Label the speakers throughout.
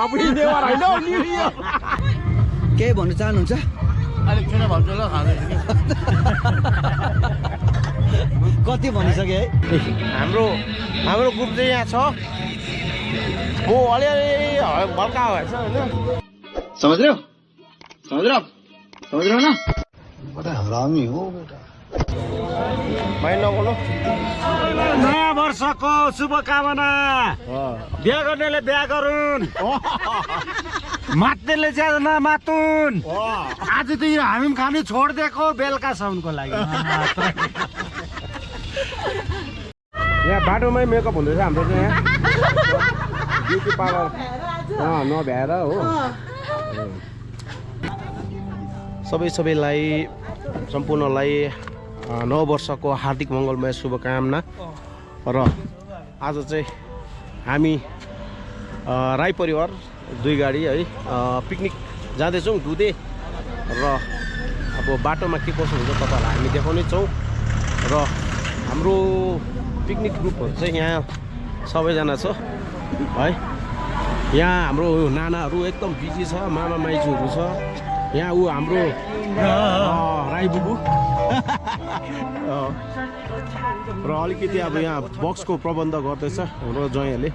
Speaker 1: Happy New Year होइन new year
Speaker 2: केही भन्नु चाहनुहुन्छ
Speaker 3: अलिक ठुलो भन्छु ल खाँदैछु
Speaker 2: कति भनिसके है
Speaker 3: हाम्रो ग्रुप चाहिँ यहाँ छ म अलिअलि भल्का भएछ होइन
Speaker 2: समझ रहे हो ना बड़ा हरामी हो बेटा
Speaker 3: भाइ नबोल्नु
Speaker 1: नयाँ वर्षको शुभकामना बिहा गर्नेले बिहा गरून् मात्नेले चाहिँ नमातुन् आज त यो हामी पनि खानु छोडिदिएको बेलुकासम्मको लागि
Speaker 3: यहाँ बाटोमै मेकअप हुँदैछ हाम्रो चाहिँ यहाँ ब्युटी पार्लर नभ्याएर हो सबैलाई सम्पूर्णलाई नव वर्षको हार्दिक मङ्गलमय शुभकामना र आज चाहिँ हामी राई परिवार 2 गाडी है पिकनिक जाँदैछौँ दुधे र अब बाटोमा के कसो हुन्छ तपाईँहरूलाई हामी देखाउने छौँ र हाम्रो पिकनिक ग्रुपहरू चाहिँ यहाँ सबैजना छ है यहाँ हाम्रो नानाहरू एकदम बिजी छ मामा माइजूहरू छ यहाँ ऊ हाम्रो राई बुबु र अलिकति अब यहाँ बक्सको प्रबन्ध गर्दैछ हाम्रो ज्वाइँहरूले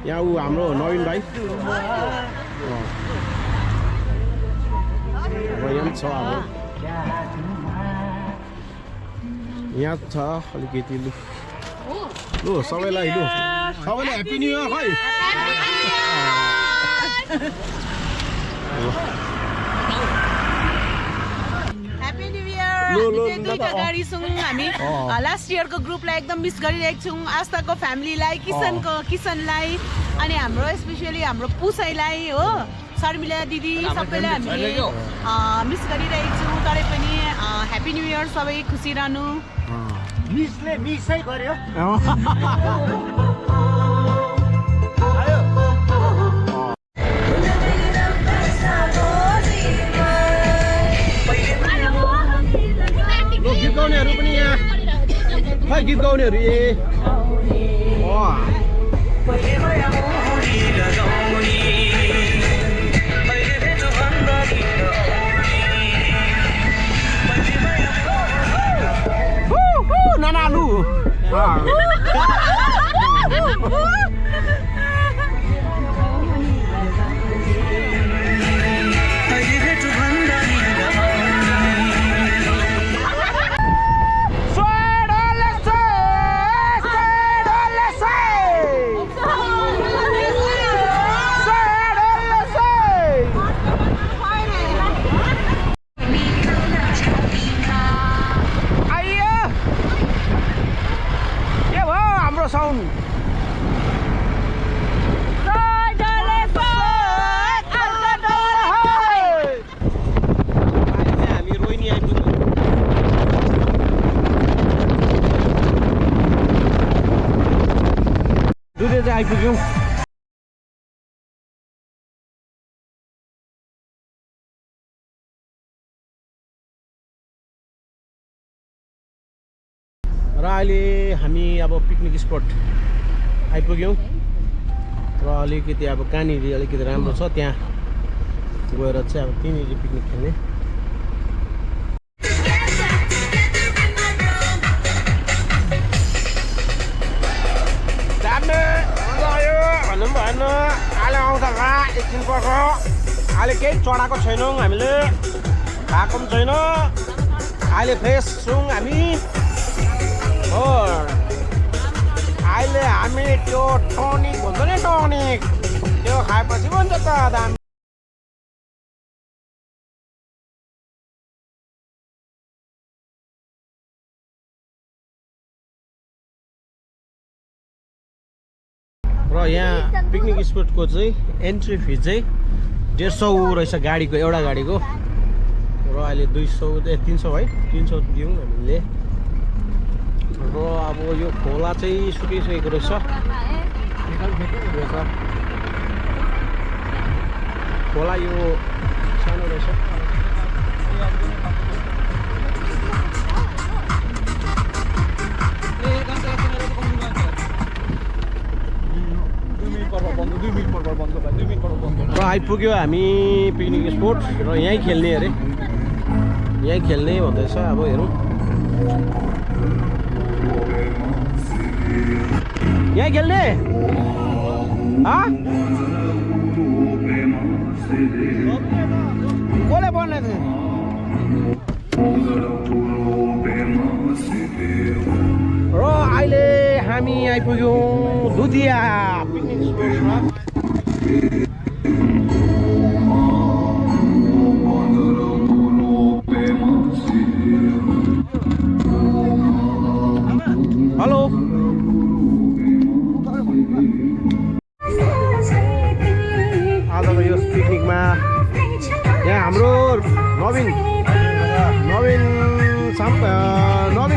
Speaker 3: यहाँ ऊ हाम्रो नवीन भाइ अब यहाँ छ अब यहाँ छ अलिकति लु सबैलाई ह्याप्पी न्यू इयर खै
Speaker 4: दुईटा गाडी छौँ हामी लास्ट इयरको ग्रुपलाई एकदम मिस गरिरहेको छौँ आस्थाको फ्यामिलीलाई किसनलाई अनि हाम्रो स्पेसियली हाम्रो पुसाईलाई हो शर्मिला दिदी सबैलाई हामीले मिस गरिरहेको छौँ तरै पनि ह्याप्पी न्यू इयर सबै खुसी रहनु
Speaker 1: मिसै गर्यो
Speaker 3: गीत गाउनेहरू पनि यहाँ खै गीत गाउनेहरू नानालु साउन्ड हामी रोहिणी आइपुग्यौँ दुधे चाहिँ आइपुग्यौँ र अहिले हामी अब पिकनिक स्पट आइपुग्यौँ र अलिकति अब कहाँनिर अलिकति राम्रो छ त्यहाँ गएर चाहिँ अब त्यहीँनिर पिकनिक खेल्ने भन्नु भएन अहिले आउँछ एकछिन पर्छ अहिले केही चढाएको छैनौँ हामीले खाएको पनि छैन अहिले फ्रेस छौँ हामी हो अहिले हामी त्यो टनिक भन्छ नि टनिक त्यो खाएपछि भन्छ त दामी र यहाँ पिकनिक स्पटको चाहिँ एन्ट्री फी चाहिँ 150 रहेछ गाडीको एउटा गाडीको र अहिले 200 300 है 300 दियौँ हामीले र अब यो खोला चाहिँ सुकिसकेको रहेछ खोला यो सानो रहेछ र आइपुग्यो हामी पिकनिक स्पोट र यहीँ खेल्ने अरे यहीँ खेल्ने भन्दैछ अब हेरौँ यहीँ खेल्ने कसले बोल्ने र अहिले हामी आइपुग्यौँ दुधिया पिकनिक स्पोटमा हेलो आजको यो पिकनिकमा यहाँ हाम्रो नवीन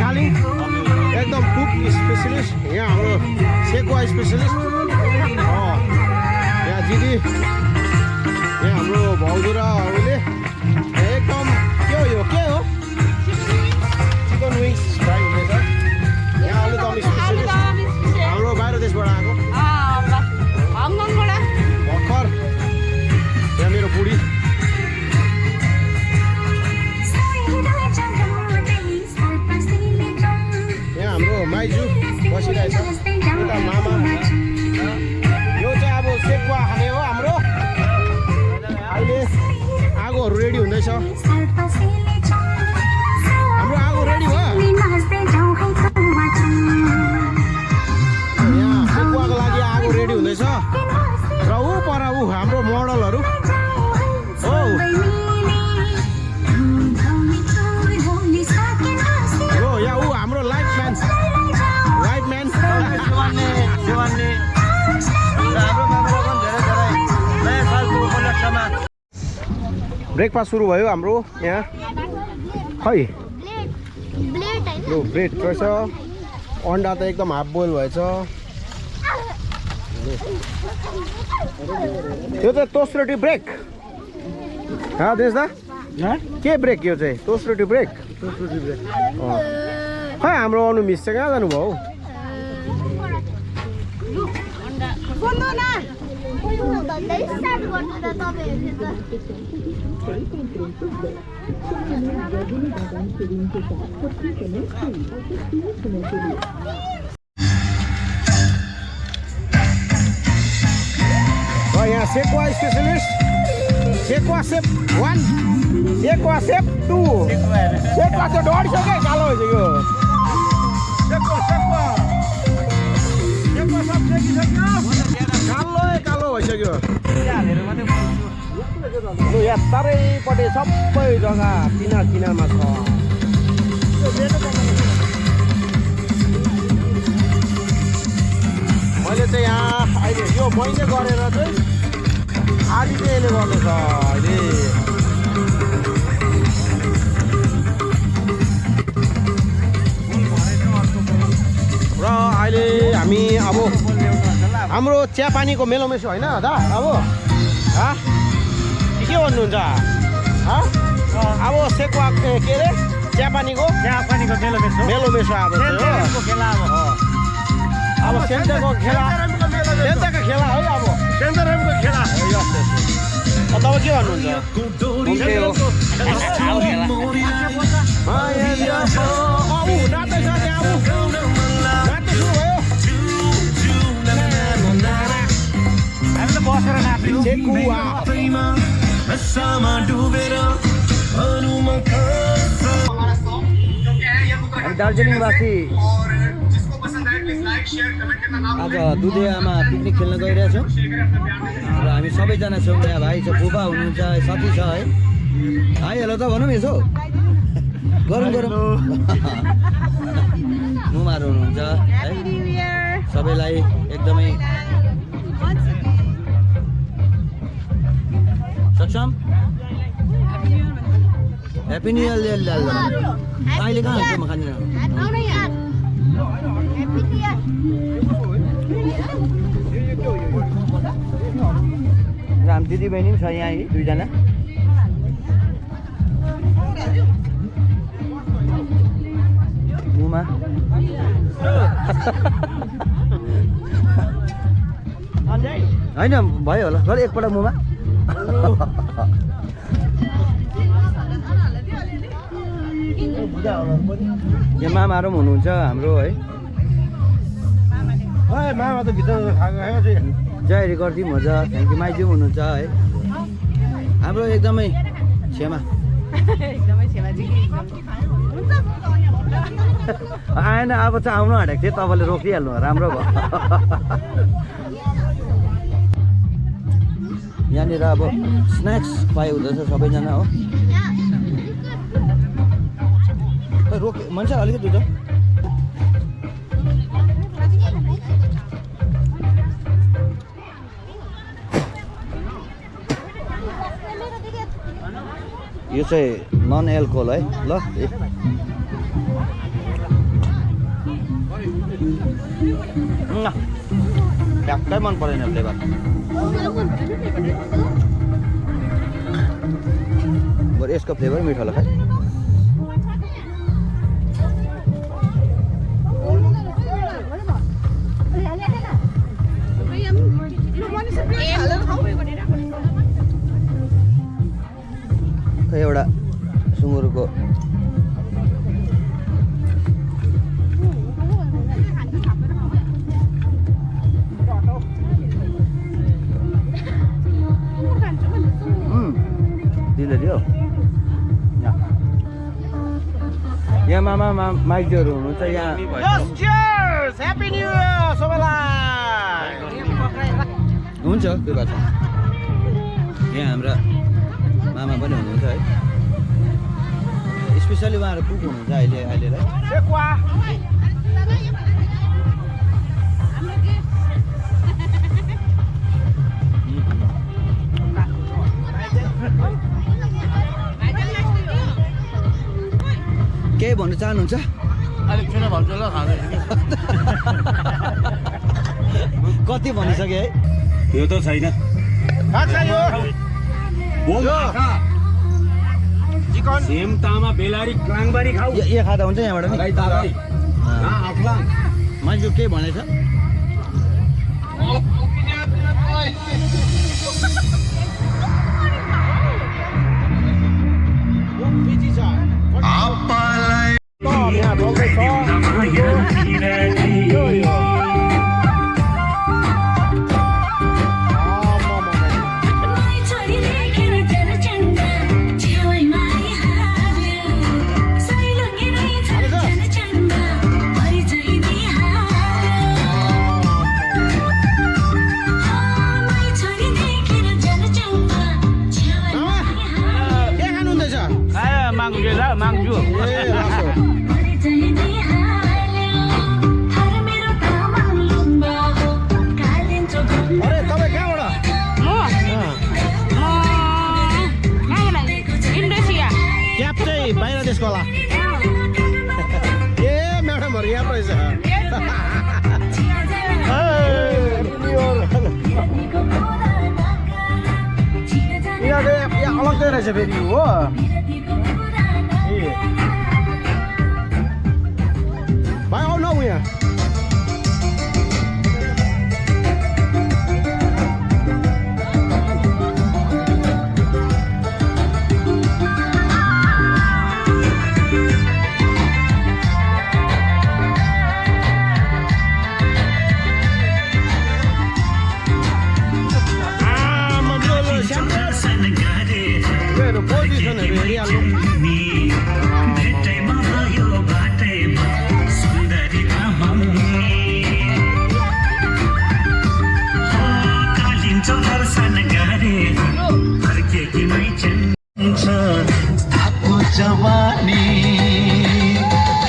Speaker 3: खालिङ एकदम कुक स्पेसलिस्ट यहाँ हाम्रो सेकुवा स्पेसलिस्ट यहाँ दिदी यहाँ हाम्रो भाउजू र उसले एकदम के हो यो के हो चिकन विङ्स फ्राई हुँदैछ यहाँ आलुदम स्पेसलिस्ट हाम्रो बाहिर देशबाट आएको भर्खर यहाँ मेरो बुढी यहाँ हाम्रो माइजू बसिरहेछ उता मामा यो चाहिँ अब सेकुवा खाने हो हाम्रो अहिले आगोहरू रेडी हुँदैछ हाम्रो आगो रेडी भयो यहाँ सेकुवाको लागि आगो रेडी हुँदैछ र ऊ पर ऊ हाम्रो मोडलहरू हो यहाँ ऊ हाम्रो लाइफ म्यान ब्रेकफास्ट सुरु भयो हाम्रो यहाँ खै यो ब्रेड रहेछ अन्डा त एकदम हाफ बोइल भएछ यो चाहिँ टोस्ट रोटी ब्रेक देश दा के ब्रेक यो चाहिँ टोस्ट रोटी ब्रेक खै हाम्रो अनु मिस चाहिँ कहाँ जानुभयो हौ यहाँ सेकुवा स्पेसलिस्ट सेकुवा सेप 1 सेकुवा सेप 2 सेकुवा चाहिँ डढिसक्यो कालो भइसक्यो कालो भइसक्यो लु यहाँ चारैपट्टि सबै जग्गा किनारमा छ मैले चाहिँ यहाँ अहिले यो मैले गरेर चाहिँ आधी चाहिँ यसले गर्दैछ अहिले र अहिले हामी अब हाम्रो चियापानीको मेलोमेसो होइन दा अब के भन्नुहुन्छ अब सेकुवा के अरे चियापानीको मेलोमेसो अब सेन्टरको खेला है अब सेन्टरको खेला तपाईँ के भन्नुहुन्छ दार्जिलिङवासी
Speaker 2: आज दुधियामा पिकनिक खेल्न गइरहेछौँ र हामी सबैजना छौँ यहाँ भाइ छ फुपा हुनुहुन्छ साथी छ है हाई हेलो त भनौँ यसो गरौँ मुमाहरू हुनुहुन्छ है सबैलाई एकदमै सक्षम ह्याप्पी न्यु इयर अहिले कहाँ हुन्छ म खाँदिन राम दिदी बहिनी पनि छ यहाँ दुईजना मुमा होइन भयो होला ल एकपल्ट मुमा यहाँ मामाहरू पनि हुनुहुन्छ हाम्रो है
Speaker 1: मामा त भित्र खाएको
Speaker 2: जय रिकर्डी हुन्छ थ्याङ्क यू माइज्यू हुनुहुन्छ है हाम्रो एकदमै क्षमा
Speaker 4: एकदमै छेमाजी
Speaker 2: आएन अब चाहिँ आउनु आँटेको थिएँ तपाईँले रोकिहाल्नु राम्रो भयो यहाँनिर अब स्न्याक्स खुवाइ हुँदैछ सबैजना हो रोके मान्छे अलिकति दुध यो चाहिँ नन एल्कोहल है ल ट्याक्कै मन परेन फ्लेभर बरु यसको फ्लेभर मिठो होला खै एउटा सुँगुरको दियो यहाँ मामा माइजूहरू हुनुहुन्छ यहाँ हुन्छ त्यो बात यहाँ हाम्रा मामा पनि हुनुहुन्छ है स्पेसली उहाँहरू कुक हुनुहुन्छ अहिलेलाई केही भन्नु चाहनुहुन्छ
Speaker 1: अलिक छुन भन्छु ल
Speaker 2: कति भनिसके है
Speaker 5: यो त छैन सेम तामा बेलारी क्लाङबारी खाऊ
Speaker 2: यो खाँदा हुन्छ यहाँबाट नि मान्छे केही भनेछ
Speaker 1: अलग्गै रहेछ फेरि हो भाइ आउनु हौ यहाँ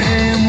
Speaker 6: Hey,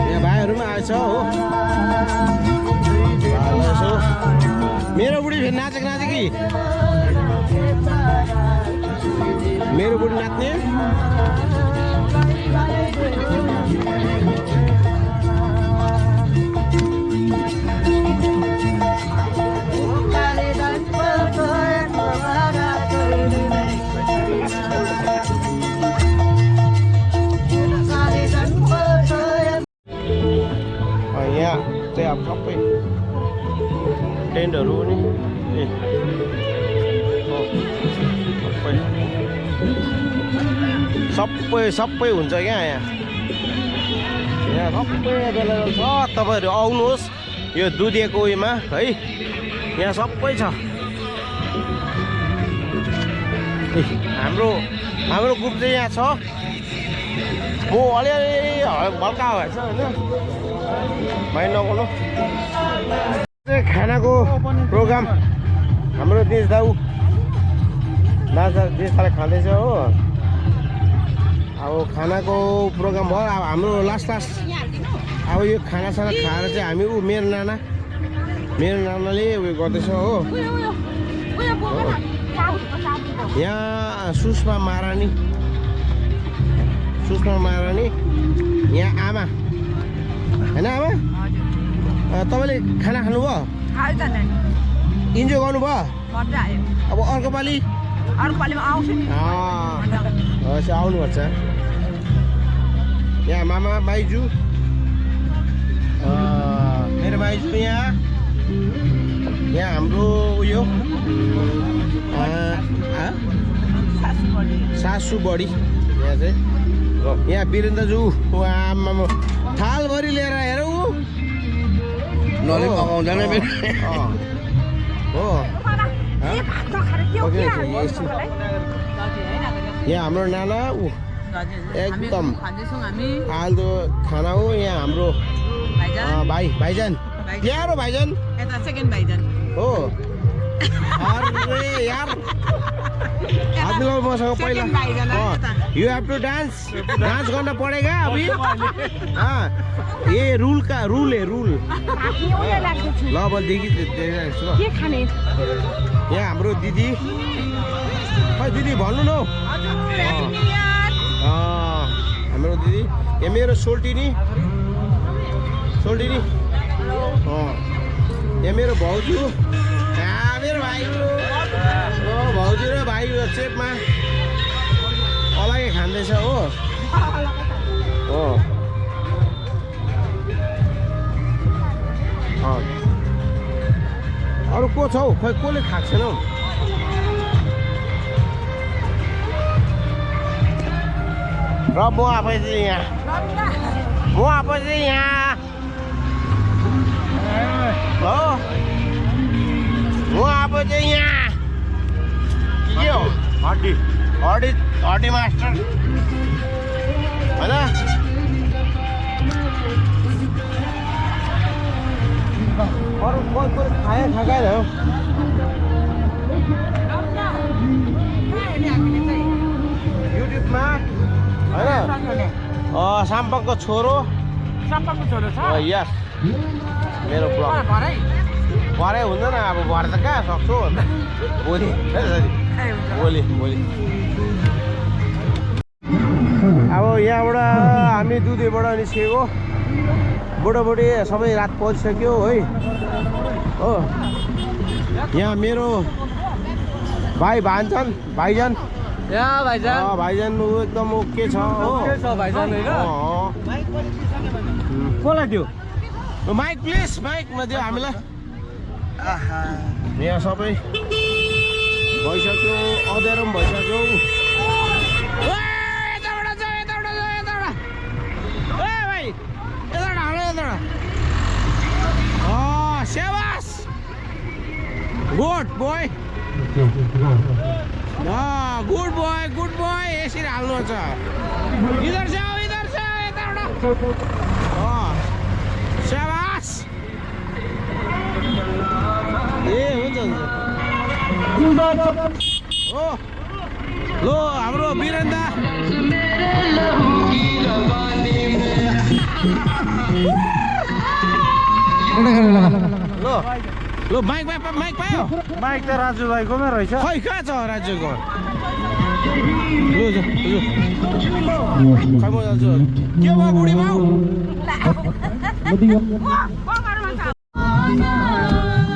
Speaker 3: यहाँ भाइहरूमा आएछ हो भाइलाई यसो मेरो बुढी फेरि नाचेको नाचे कि मेरो बुढी नाच्ने यहाँ चाहिँ अब सबै टेन्टहरू नि सबै हुन्छ क्या यहाँ सबै एभाइलेबल छ तपाईँहरू आउनुहोस् यो दुधिएको उयोमा है यहाँ सबै छ हाम्रो ग्रुप चाहिँ यहाँ छ म अलिअलि हल्का भएछ होइन भाइ नगर्नु खानाको प्रोग्राम हाम्रो देश दाउ देशलाई खाँदैछ हो अब खानाको प्रोग्राम भयो अब हाम्रो लास्ट अब यो खानासाना खाएर चाहिँ हामी मेरो नानाले उयो गर्दैछ हो यहाँ सुषमा महारानी यहाँ आमा होइन आमा तपाईँले खाना खानुभयो इन्जोय गर्नुभयो अब अर्को पालि आउनुपर्छ यहाँ मामा बाइजू मेरो बाइजू यहाँ हाम्रो उयो सासु बडी यहाँ चाहिँ यहाँ वीरेन्द्रजू आमामा थालभरि लिएर हेरौ नलिक आउँदैन हो यहाँ हाम्रो नाना एकदम फाल्दो खाना हो यहाँ हाम्रो भाइजान प्यारो भाइजान हो अरे यार हात मिलाउ मसँग पहिला यू हेभ टू डान्स गर्न पड़ेगा अभी ये रूल है रूल ल बलदेखि यहाँ हाम्रो दिदी खै दिदी भन्नु न हाम्रो दिदी यहाँ मेरो सोल्टिनी यहाँ मेरो भाउजू मेरो भाइ भाउजू र भाइ चेपमा अलग्गै खाँदैछ हो अरू को छ हौ खै कसले खाएको छैन हौ र म आफै चाहिँ यहाँ हो म आफै चाहिँ यहाँ के हो हड्डी मास्टर होइन अरू खाएन हो युट्युबमा होइन साम्पङको छोरो छ यस मेरो ब्लग भरे हुँदैन अब भरे त कहाँ सक्छु भोलि अब यहाँबाट हामी दुधेबाट निस्केको बुढाबुढी सबै रात पसिसक्यो है हो यहाँ मेरो भाइजान भाइजान एकदम ओके छ हो कसलाई दियो माइक प्लिज माइकमा दियो हामीलाई यहाँ सबै भइसक्यो अँध्यारो पनि भइसक्यो गुड बोय यसरी हाल्नुहुन्छ इधर जाऊ यताबाट शाबास ए हुन्छ हो लो हाम्रो वीरेन्द्र लो लो माइक पायो
Speaker 1: माइक त राजु भाइकोमा रहेछ
Speaker 3: खै कहाँ छ राज्यको लो खै म जान्छु के भयो बुढी बाउ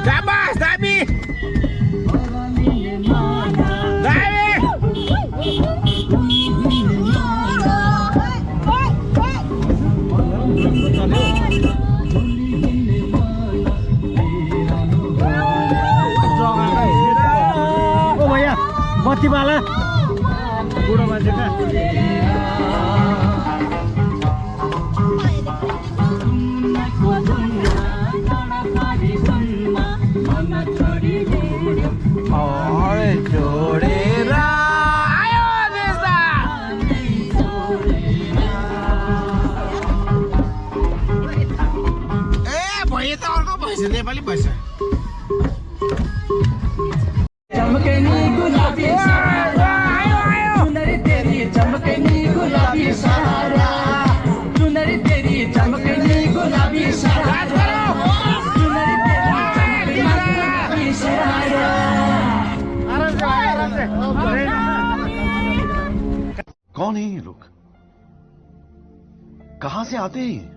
Speaker 3: शाबास दामी
Speaker 1: ओ भैया बत्तीवाला बुढो मान्छे कहाँ
Speaker 3: जोडेर आयो देशदा ए भयो त अर्को पैसा नेपाली पैसा
Speaker 6: चमकनी गुलाबी सहारा चुनरी तेरी चमकनी गुलाबी सहारा चुनरी तेरी चमकनी गुलाबी सहारा चुनरी तेरी चमकनी गुलाबी सहारा
Speaker 7: कौन है ये लोग कहां से आते हैं?